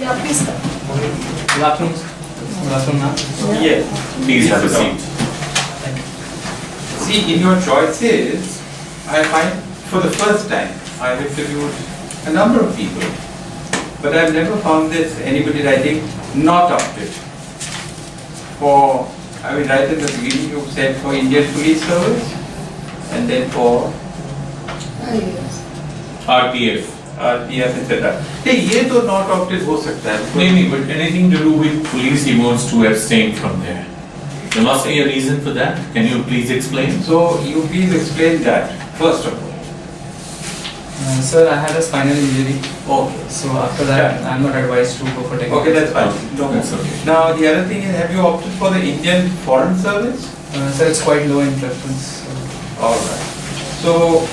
Yeah, please. Good afternoon. Good afternoon, ma'am. Yes, please have a seat. See, in your choices, I find for the first time I have interviewed a number of people, but I've never found this anybody writing not opted for. I mean, right in the beginning you said for Indian Police Service, and then for RPF. RPF, etc. Hey, ये तो not opted हो सकता है. Maybe, but anything to do with police, he wants to abstain from there. There must be a reason for that. Can you please explain? So, you please explain that, first of all. Sir, I had a spinal injury. Okay. So after that, I'm not advised to go for technical. Okay, that's fine. No That's more. okay. Now, the other thing is, have you opted for the Indian Foreign Service? Sir, it's quite low in preference. Alright. So,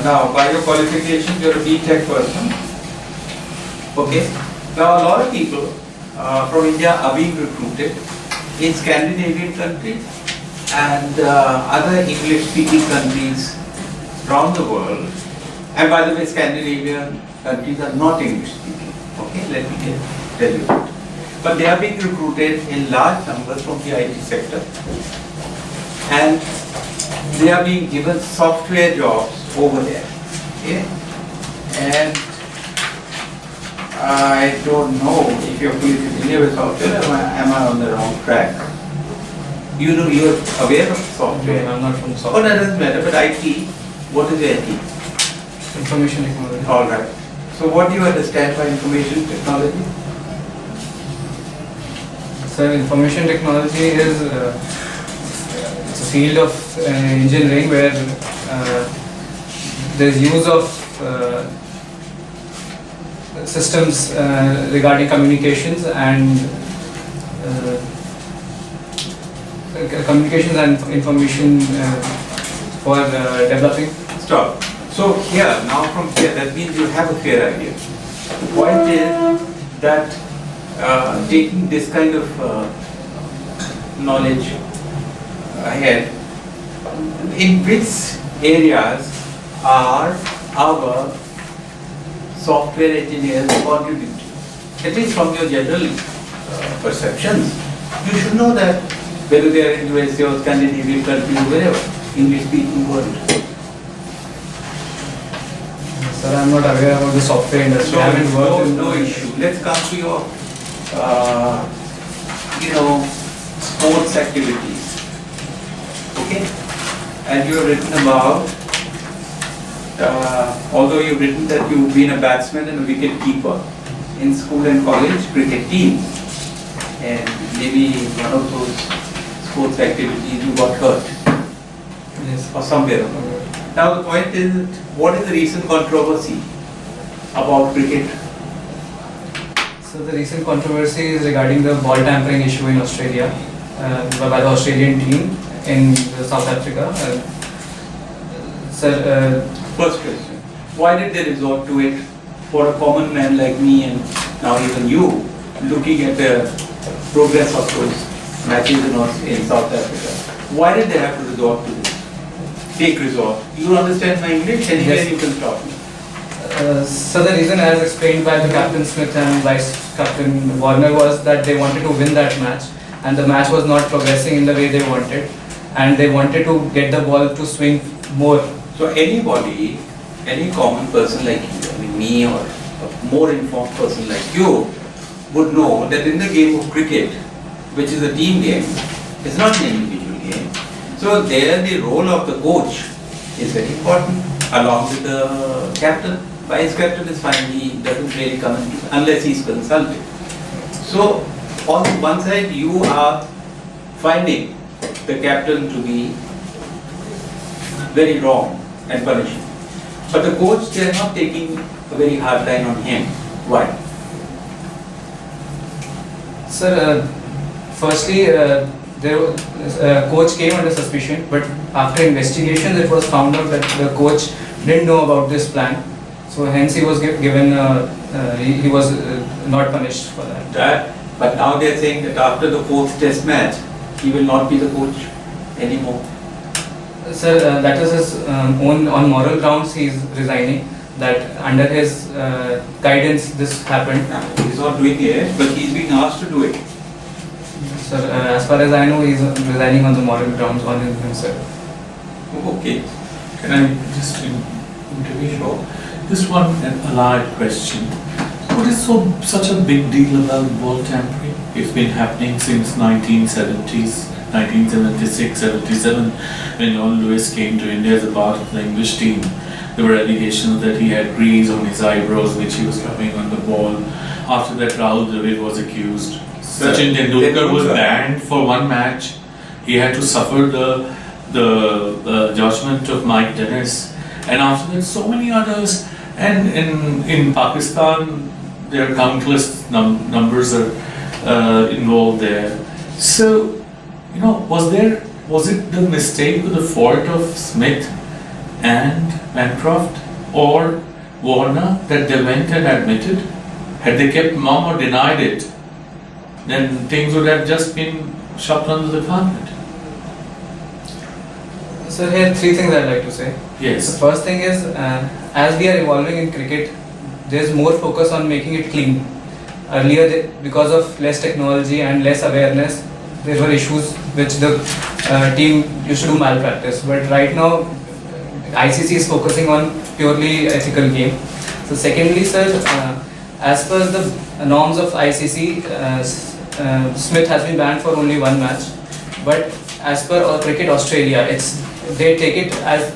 now, by your qualifications, you're a B.Tech person. Okay. Now, a lot of people from India are being recruited in Scandinavian countries and other English-speaking countries around the world. And by the way, Scandinavian countries are not English-speaking. Okay, let me tell you that. But they are being recruited in large numbers from the IT sector. And they are being given software jobs over there. Okay? And I don't know if you're fully familiar with software, am I on the wrong track? You know, you're aware of software. I'm not from Oh, software. that doesn't matter, but IT, what is IT? Information technology. Alright. So what do you understand by information technology? Sir, information technology is it's a field of engineering where there's use of systems regarding communications and information for developing. Stop. So here, now from here, that means you have a fair idea. The point is that taking this kind of knowledge ahead, in which areas are our software engineers contributing? At least from your general perceptions, you should know that whether they are in USA or Scandinavian countries or wherever, English-speaking world. Sir, I'm not aware about the software industry. I haven't worked in No issue. Let's come to your, sports activities. Okay? And you have written about, although you've written that you've been a batsman and a wicket keeper in school and college cricket teams, and maybe one of those sports activities you got hurt, Yes. or somewhere. Now the point is, what is the recent controversy about cricket? So the recent controversy is regarding the ball tampering issue in Australia by the Australian team in South Africa. Sir, First question, why did they resort to it for a common man like me and now even you, looking at the progress of those matches in South Africa? Why did they have to resort to this? Take resort. You understand my English? Anywhere Yes. you can stop me. so the reason, as explained by the Captain Smith and Vice Captain Warner, was that they wanted to win that match, and the match was not progressing in the way they wanted, and they wanted to get the ball to swing more. So anybody, any common person like you, I mean me or a more informed person like you, would know that in the game of cricket, which is a team game, it's not an individual game. So there the role of the coach is very important, along with the captain. Vice captain is fine, he doesn't really come into, unless he's consulted. So on one side you are finding the captain to be very wrong and punishing. But the coach, they are not taking a very hard line on him. Why? Sir, firstly, coach came under suspicion, but after investigation it was found out that the coach didn't know about this plan, so hence he was given, he was not punished for that. But now they are saying that after the 4th test match, he will not be the coach anymore. Sir, that is his on moral grounds he is resigning. that under his guidance this happened. He's not doing it, but he's being asked to do it. Sir, as far as I know, he's resigning on the moral grounds on himself. Okay. Can I just intervene? Sure. Just one allied question. What is such a big deal about ball tampering? It's been happening since 1970s, 1976, 77, when John Lewis came to India as a part of the English team. There were allegations that he had grease on his eyebrows which he was rubbing on the ball. After that, Rahul Dravid was accused. Sachin Tendulkar was banned for one match. He had to suffer the judgment of Mike Dennis. And after that, so many others. And in Pakistan, there are countless numbers are involved there. So, was it the mistake or the fault of Smith and Bancroft or Warner that they went and admitted? Had they kept mum or denied it, then things would have just been shoved under the carpet. So here are three things I'd like to say. Yes. The first thing is, as we are evolving in cricket, there's more focus on making it clean. Earlier, because of less technology and less awareness, there were issues which the team used to do malpractice. But right now, ICC is focusing on purely ethical game. So secondly, sir, as per the norms of ICC, Smith has been banned for only one match. But as per Cricket Australia, they take it as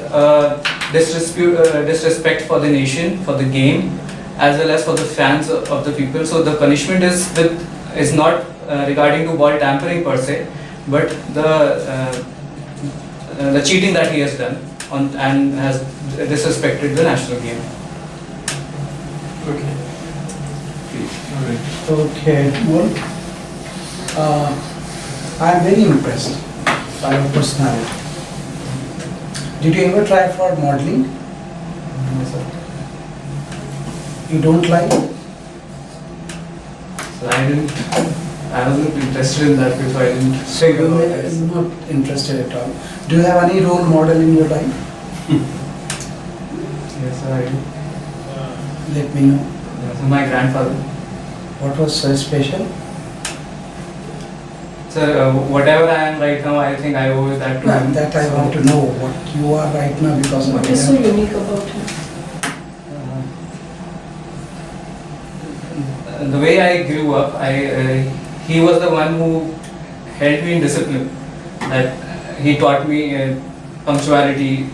disrespect for the nation, for the game, as well as for the fans of the people. So the punishment is not regarding to ball tampering per se, but the cheating that he has done and has disrespected the national game. Okay. Alright. Okay, well, I am very impressed by your personality. Did you ever try for modeling? No, sir. You don't like? So I wasn't interested in that before. I didn't. So you are not interested at all. Do you have any role model in your life? Yes, sir, I do. Let me know. So my grandfather. What was so special? Sir, whatever I am right now, I think I owe that to him. That I want to know what you are right now because of What is so unique about him? The way I grew up, he was the one who held me in discipline. That he taught me punctuality,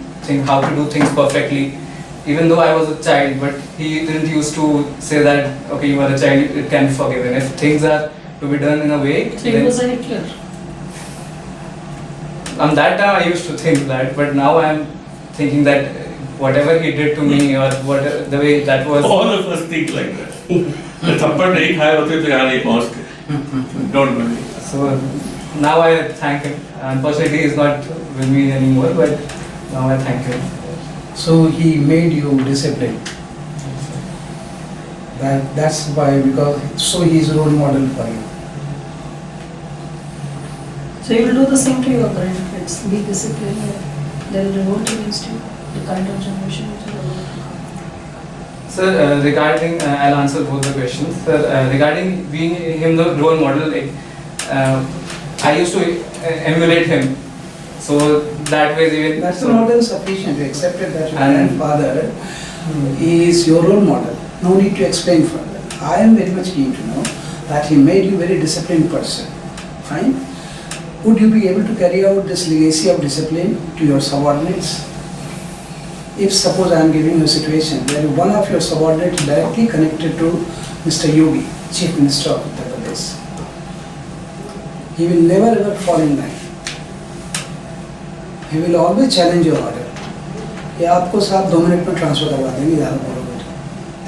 how to do things perfectly. Even though I was a child, but he didn't used to say that, okay, you are a child, it can be forgiven. If things are to be done in a way, So he was a Hitler. on that time I used to think that, but now I am thinking that whatever he did to me or whatever the way that was. All of us think like that. The थप्पड़ नहीं खाए होते तो यहाँ नहीं पहुँचते. Don't worry. So now I thank him. Unfortunately, he is not with me anymore, but now I thank him. So he made you disciplined. That's why, because so he is a role model for you. So you will do the same to your grandkids. Be disciplined. They will revolt against you. The kind of generation which is about. Sir, regarding, I'll answer both the questions. Sir, regarding being him the role model, I used to emulate him. So that way even. That's not insufficient. You accepted that your And- grandfather is your role model. No need to explain further. I am very much keen to know that he made you very disciplined person. Fine. Would you be able to carry out this legacy of discipline to your subordinates? If suppose I am giving you a situation where one of your subordinates directly connected to Mr. Yogi, Chief Minister of Uttar Pradesh, he will never ever fall in line. He will always challenge your order. ये आपको साथ 2 minute में transfer करवा देंगे, ज़्यादा बोलोगे,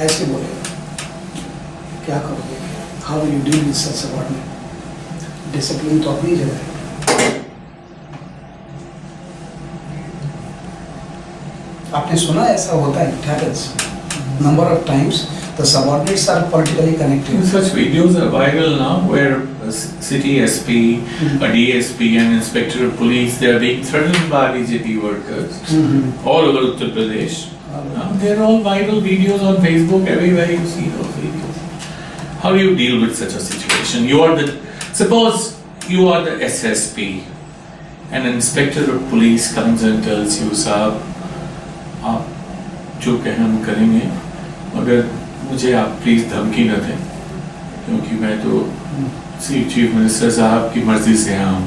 ऐसे बोलेगा. क्या करोगे? How will you deal with such subordinate? Discipline तो अपनी जगह है. आपने सुना ऐसा होता है? It happens. Number of times the subordinates are politically connected. Such videos are viral now where city SP, a DSP, and inspector of police, they are being threatened by BJP workers all over Uttar Pradesh. They're all viral videos on Facebook, everywhere you see those videos. How do you deal with such a situation? Suppose you are the SSP, and an inspector of police comes and tells you, साहब, आप जो कहना हम करेंगे, मगर मुझे आप please धमकी न दें, क्योंकि मैं तो चीफ मिनिस्टर साहब की मर्जी से यहाँ हूँ.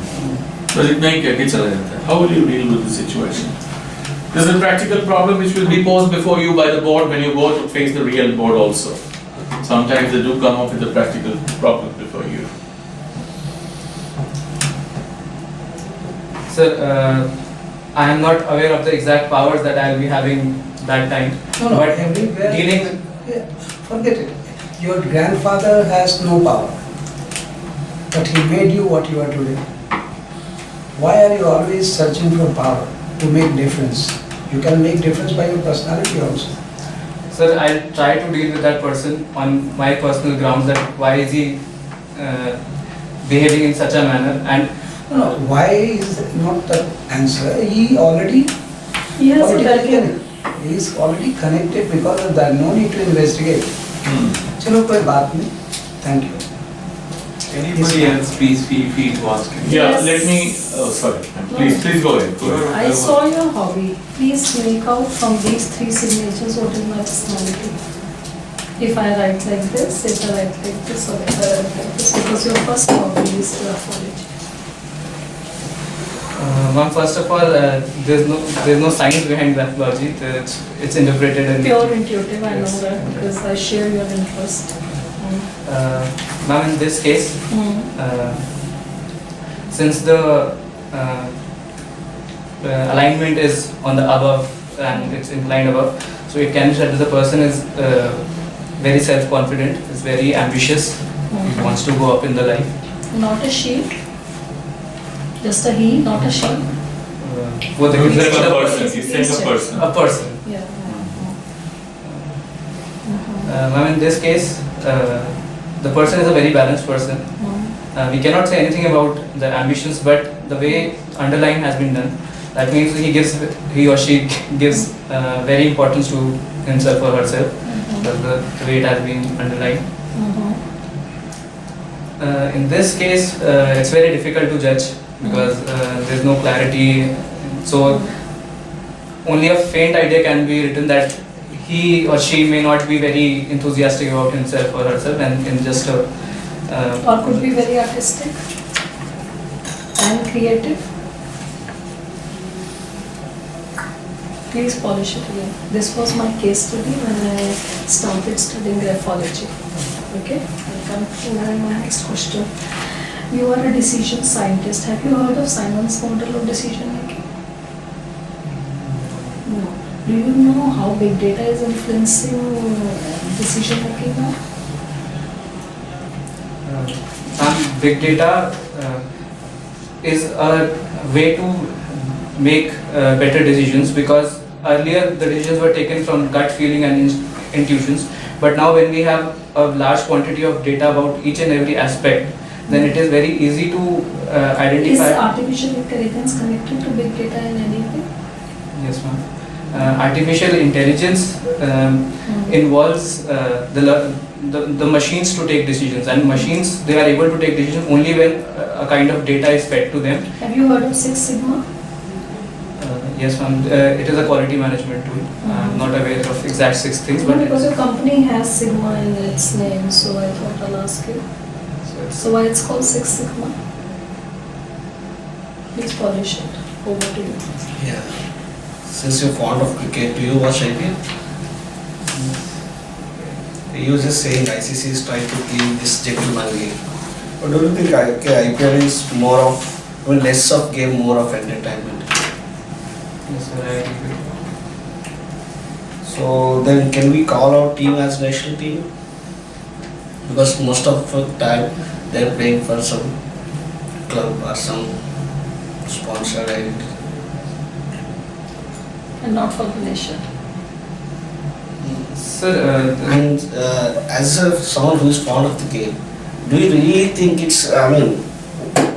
बस इतना ही कह के चला जाता है. How will you deal with the situation? This is a practical problem which will be posed before you by the board when you go to face the real board also. Sometimes they do come up with a practical problem before you. Sir, I am not aware of the exact powers that I will be having that time. No, but everywhere. dealing with Yeah, forget it. Your grandfather has no power, but he made you what you are today. Why are you always searching for power to make difference? You can make difference by your personality also. Sir, I'll try to deal with that person on my personal grounds that why is he behaving in such a manner, and No, why is not the answer? He already Yes, politically he is already connected because of that. No need to investigate. चलो कोई बात नहीं. Thank you. Anybody else, please feel free to ask him. Yeah, Yes. let me. Oh, sorry. Please go ahead. Go ahead. I saw your hobby. Please make out from these 3 signatures what is my personality. If I write like this, if I write like this, or if I write like this, because your first hobby is graphology. Ma'am, first of all, there's no science behind graphology. It's interpreted in Pure intuitive, I know Yes. that, because I share your interest. Ma'am, in this case, since the alignment is on the above and it's inclined above, so it can be said that the person is very self-confident, is very ambitious, he wants to go up in the life. Not a she, just a he, not a she. For the He's saying conception a of person. He's saying a person. a person. Yeah. Ma'am, in this case, the person is a very balanced person. We cannot say anything about the ambitions, but the way underlying has been done, that means he or she gives very importance to himself or herself. That's the way it has been underlined. In this case, it's very difficult to judge because there's no clarity. So only a faint idea can be written that he or she may not be very enthusiastic about himself or herself, and in just a Or could be very artistic and creative. Please polish it again. This was my case study when I started studying graphology. Okay? I'll come to my next question. You are a decision scientist. Have you heard of Simon's model of decision making? No. Do you know how big data is influencing decision making now? Big data is a way to make better decisions, because earlier the decisions were taken from gut feeling and intuitions, but now when we have a large quantity of data about each and every aspect, then it is very easy to Is identify. artificial intelligence connected to big data in anything? Yes, ma'am. Artificial intelligence involves the machines to take decisions, and machines, they are able to take decisions only when a kind of data is fed to them. Have you heard of Six Sigma? Yes, ma'am. It is a quality management tool. I'm not aware of exact 6 things, No, but because your company has Sigma in its name, so I thought I'll ask you. So why it's called Six Sigma? Please polish it. Over to you. Yeah. Since you're fond of cricket, do you watch IPL? You were just saying ICC is trying to clean this gentleman game. But do you think IPL is more of, less of game, more of entertainment? yes, sir, I agree. So then can we call our team as national team? Because most of the time they're playing for some club or some sponsor identity. And not for the nation. Sir, And as someone who is fond of the game, do you really think it's, I mean,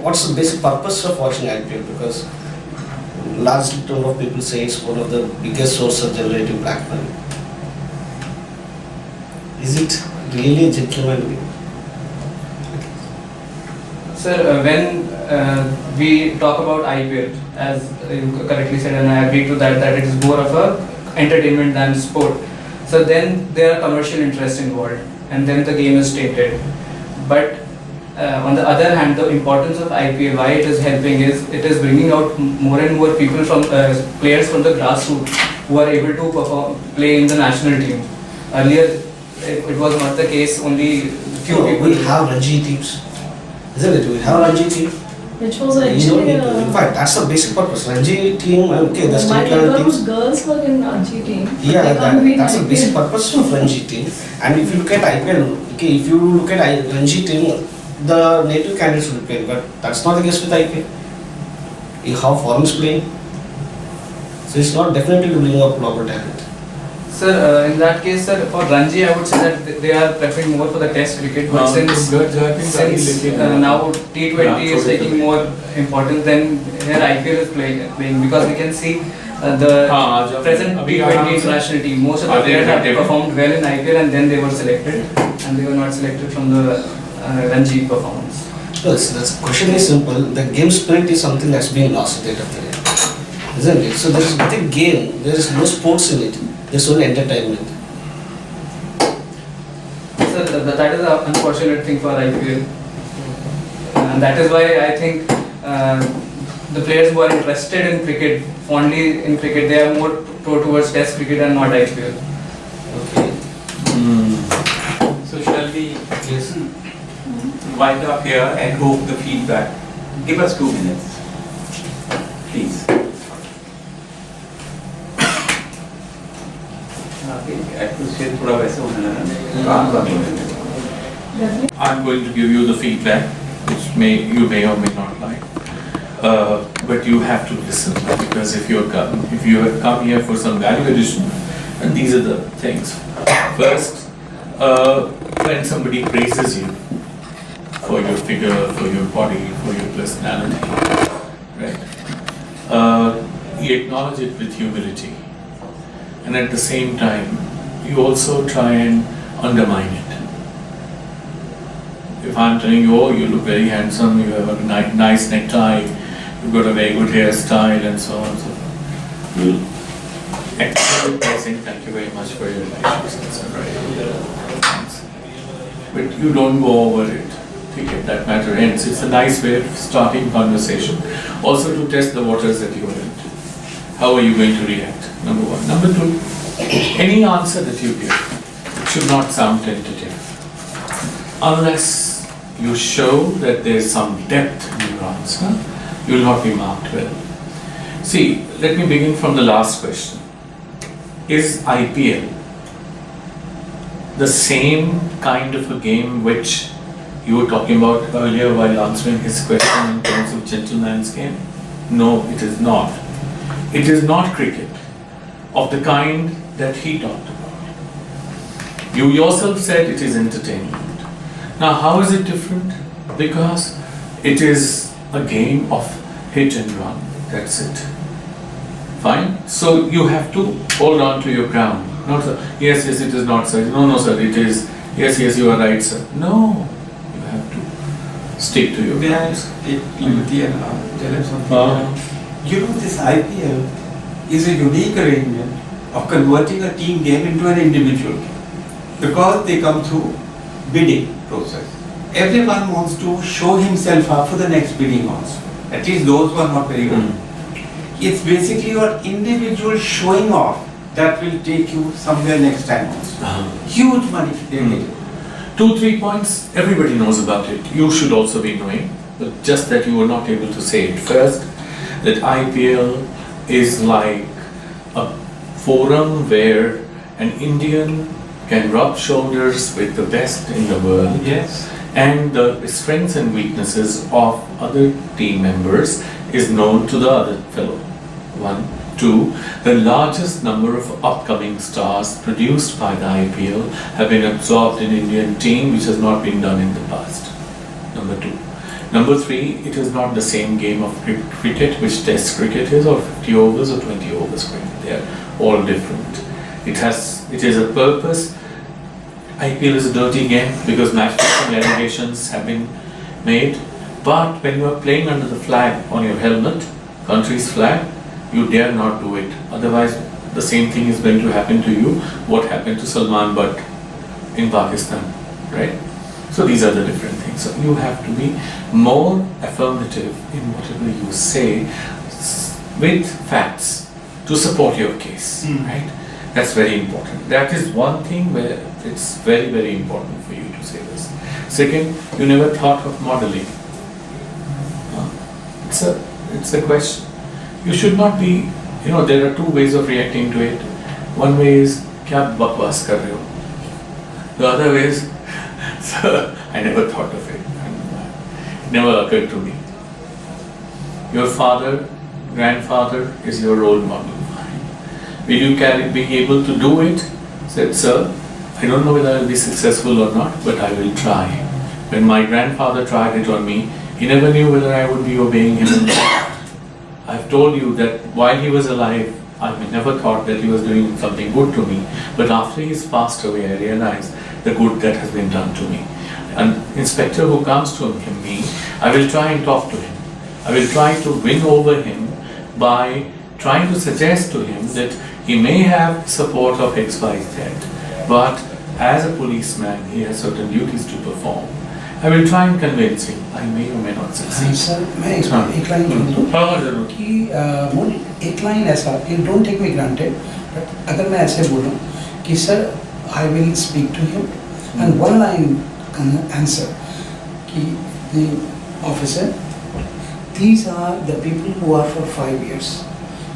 what's the basic purpose of watching IPL? Because large number of people say it's one of the biggest source of generating black money. Is it really a gentleman league? Sir, when we talk about IPL, as you correctly said, and I agree to that, that it is more of a entertainment than sport. So then there are commercial interests involved, and then the game is tainted. But on the other hand, the importance of IPL, why it is helping is it is bringing out more and more people from players from the grassroots who are able to play in the national team. Earlier, it was not the case. Only few people. We have Ranji teams, isn't it? We have Ranji team. Which was You don't actually need to. In fact, that's the basic purpose. Ranji team, okay, the my state level neighborhood teams. girls were in Ranji team. Yeah, They can't be in that's the IPL. basic purpose of Ranji team. And if you look at IPL, okay, if you look at Ranji team, the native candidates will play, but that's not the case with IPL. You have foreigners playing, so it's not definitely bringing up local talent. Sir, in that case, sir, for Ranji, I would say that they are preferring more for the Test cricket. But since now T20 is taking more importance, then here IPL is playing because we can see the present T20 international team. Most of the players have performed well in IPL, and then they were selected, and they were not selected from the Ranji performance. Well, the question is simple. The game spirit is something that's been lost at the end of the day, isn't it? So there is nothing game. There is no sports in it. There's only entertainment. So that is an unfortunate thing for IPL, and that is why I think the players who are interested in cricket, fondly in cricket, they are more towards Test cricket and not IPL. Okay. So shall we listen, wind up here and hope the feedback? Give us 2 minutes, please. Atmosphere थोड़ा वैसे होने लगा काम कर रहे हैं I'm going to give you the feedback, which you may or may not like, but you have to listen, because if you have come here for some value addition, and these are the things. First, when somebody praises you for your figure, for your body, for your personality, right? You acknowledge it with humility, and at the same time, you also try and undermine it. If I'm telling you, oh, you look very handsome, you have a nice necktie, you've got a very good hairstyle, and so on and so forth, you'll accept it by saying thank you very much for your nice shoes, right? But you don't go over it to get that matter ends. It's a nice way of starting conversation. Also to test the waters that you are in. How are you going to react? Number one. Number two, any answer that you give should not sound tentative, unless you show that there is some depth in your answer. You will not be marked well. See, let me begin from the last question. Is IPL the same kind of a game which you were talking about earlier while answering his question in terms of gentleman's game? No, it is not. It is not cricket of the kind that he talked about. You yourself said it is entertainment. Now, how is it different? Because it is a game of hit and run. That's it. Fine? So you have to hold on to your ground. Not, sir. Yes, it is not, sir. No, sir, it is. Yes, you are right, sir. No, you have to stick to your May I ground. take liberty and tell him something? You know, this IPL is a unique arrangement of converting a team game into an individual game, because they come through bidding process. Everyone wants to show himself up for the next bidding also, at least those who are not very good. It's basically your individual showing off that will take you somewhere next time also. Huge money they're getting. 2-3 points, everybody knows about it. You should also be knowing, but just that you were not able to say it first, that IPL is like a forum where an Indian can rub shoulders with the best in the world. Yes. And the strengths and weaknesses of other team members is known to the other fellow. 1. 2. The largest number of upcoming stars produced by the IPL have been absorbed in Indian team, which has not been done in the past. number 2. Number 3, it is not the same game of cricket, which test cricket is, or 50 overs or 20 overs cricket. They are all different. It is a purpose. IPL is a dirty game because match fixing allegations have been made. But when you are playing under the flag on your helmet, country's flag, you dare not do it. Otherwise, the same thing is going to happen to you. What happened to Salman Butt in Pakistan, right? So these are the different things. So you have to be more affirmative in whatever you say with facts to support your case, right? That's very important. That is one thing where it's very, very important for you to say this. Second, you never thought of modeling. It's a question. You should not be, there are 2 ways of reacting to it. One way is, kya bakwas kar rahe ho? The other way is, sir, I never thought of it. It never occurred to me. Your father, grandfather is your role model. Will you be able to do it? Said, sir, I don't know whether I will be successful or not, but I will try. When my grandfather tried it on me, he never knew whether I would be obeying him or not. I've told you that while he was alive, I never thought that he was doing something good to me. But after he's passed away, I realized the good that has been done to me. An inspector who comes to me, I will try and talk to him. I will try to win over him by trying to suggest to him that he may have support of XYZ, but as a policeman, he has certain duties to perform. I will try and convince him. I may or may not succeed. Sir, मैं एक line बोल दूँ कि एक line ऐसा कि don't take me granted, but अगर मैं ऐसे बोलूँ कि sir, I will speak to him and one line answer कि the officer, these are the people who are for 5 years.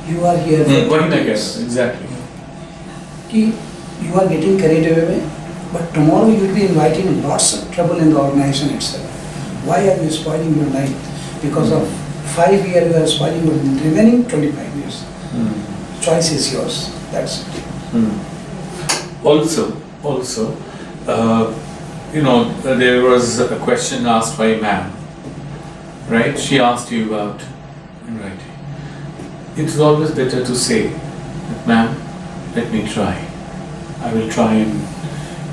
You are here for 2 years. Exactly. कि you are getting carried away, but tomorrow you will be inviting lots of trouble in the organization itself. Why are you spoiling your life? Because of 5 years you are spoiling your remaining 25 years. Choice is yours. That's it. Also, there was a question asked by a ma'am, right? She asked you about writing. It's always better to say, ma'am, let me try. I will try and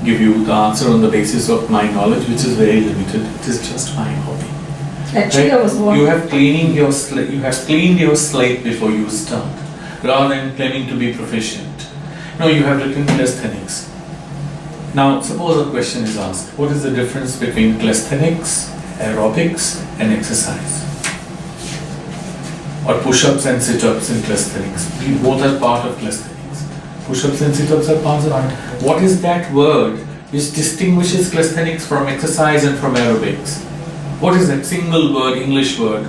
give you the answer on the basis of my knowledge, which is very limited. It is just my hobby. Actually, right? I was one. You have cleaned your slate before you start, rather than claiming to be proficient. No, you have written calisthenics. Now, suppose a question is asked: what is the difference between calisthenics, aerobics, and exercise? Or push-ups and sit-ups in calisthenics? Both are part of calisthenics. Push-ups and sit-ups are part of it. What is that word which distinguishes calisthenics from exercise and from aerobics? What is that single word, English word,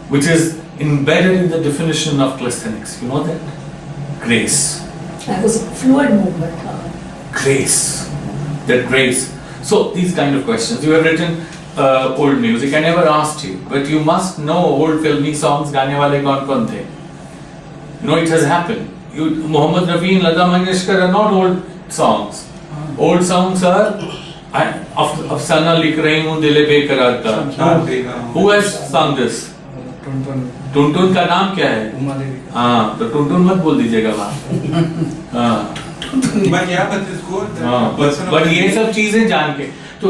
which is embedded in the definition of calisthenics? You know that? Grace. That was a fluid movement. Grace. That grace. So these kind of questions. You have written old music. I never asked you, but you must know old filmy songs. Gaane wale kaun kaun the? It has happened. Mohammad Rafi and Lata Mangeshkar are not old songs. Old songs are Afsana likh rahi hu dil beqarar ka. Who has sung this? Tuntun का नाम क्या है? हाँ, तो टुनटुन मत बोल दीजिएगा वहाँ. हाँ. बट ये सब चीजें जान के तो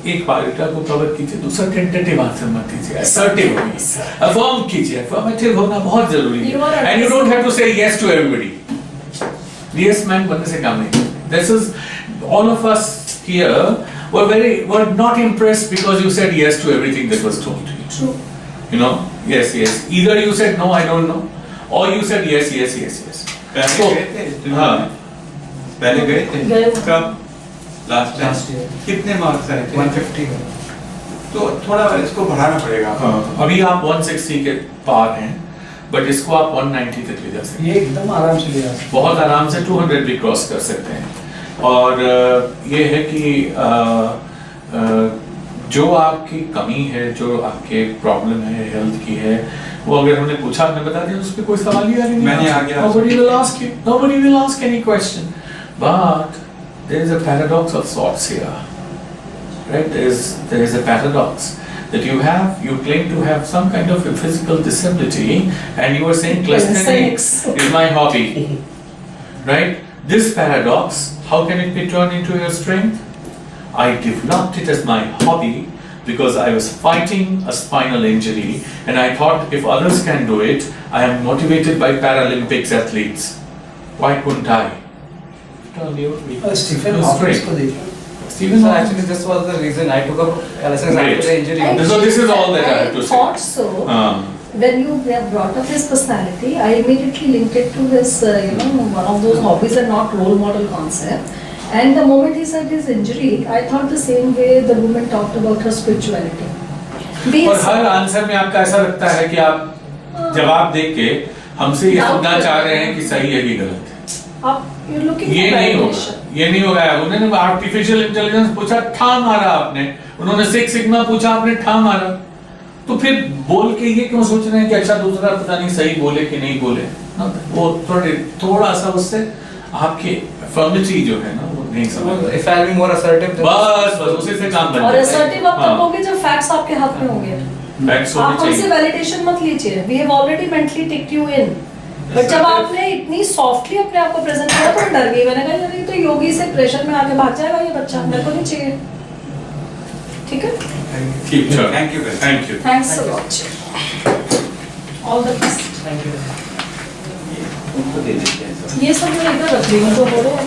एक पार्टा को कवर कीजिए, दूसरा टेंटेटिव आंसर मत दीजिए, असर्टिव होइए, अफर्म कीजिए. अफर्मेटिव होना बहुत जरूरी है. And you don't have to say yes to everybody. Yes man बनने से काम नहीं. This is all of us here were not impressed because you said yes to everything that was told to you. True. Yes. Either you said no, I don't know, or you said yes. पहले गए थे? गए। कब? Last year. कितने marks आए थे? 150. तो थोड़ा इसको बढ़ाना पड़ेगा. अभी आप 160 के पार हैं, बट इसको आप 190 तक ले जा सकते हैं. ये एकदम आराम से ले जा सकते हैं. बहुत आराम से 200 भी क्रॉस कर सकते हैं. और ये है कि जो आपकी कमी है, जो आपके प्रॉब्लम है हेल्थ की है, वो अगर हमने पूछा, आपने बता दिया, उस पर कोई सवाल ही नहीं. मैंने आगे Nobody will ask any question. But there is a paradox of sorts here, right? There is a paradox. that you claim to have some kind of a physical disability, and you are saying calisthenics is my hobby, right? This paradox, how can it be turned into your strength? I developed it as my hobby because I was fighting a spinal injury, and I thought if others can do it, I am motivated by Paralympics athletes. Why couldn't I? Turn your Stephen your Hawking strength. को देखो. Stephen So Hawking. actually this was the reason I took up lessons Great. after the injury. So this is all that I have to say. thought so. When you have brought up his personality, I immediately linked it to his, one of those hobbies and not role model concept. And the moment he said his injury, I thought the same way the woman talked about her spirituality. और हर answer में आपका ऐसा लगता है कि आप जवाब देके हमसे ये सुनना चाह रहे हैं कि सही है कि गलत है. You're looking ये for नहीं होगा, validation. ये नहीं होगा. उन्होंने आर्टिफिशियल इंटेलिजेंस पूछा, ठा मारा आपने. उन्होंने सिक्स सिग्मा पूछा, आपने ठा मारा. तो फिर बोल के ये क्यों सोच रहे हैं कि अच्छा दूसरा पता नहीं सही बोले कि नहीं बोले. वो थोड़ा सा उससे आपके फर्मिटी जो है ना वो नहीं समझ. If I'll be more assertive. बस उसी से काम बन और जाता है. assertive आप तब होगे जब facts आपके हाथ में होंगे. Facts आप होने हमसे चाहिए. validation मत लीजिए. We have already mentally ticked you in. But जब आपने इतनी सॉफ्टली अपने आप को प्रेजेंट किया तो मैं डर गई. मैंने कहा यार ये तो योगी से प्रेशर में आके भाग जाएगा ये बच्चा, मेरे को नहीं चाहिए. ठीक है? Keep sure. Thank you very much. Thank you. Thanks a lot. All the best. Thank you. उनको दे देते हैं सब. ये सब मैं इधर रख रही हूँ तो हो रहे हैं.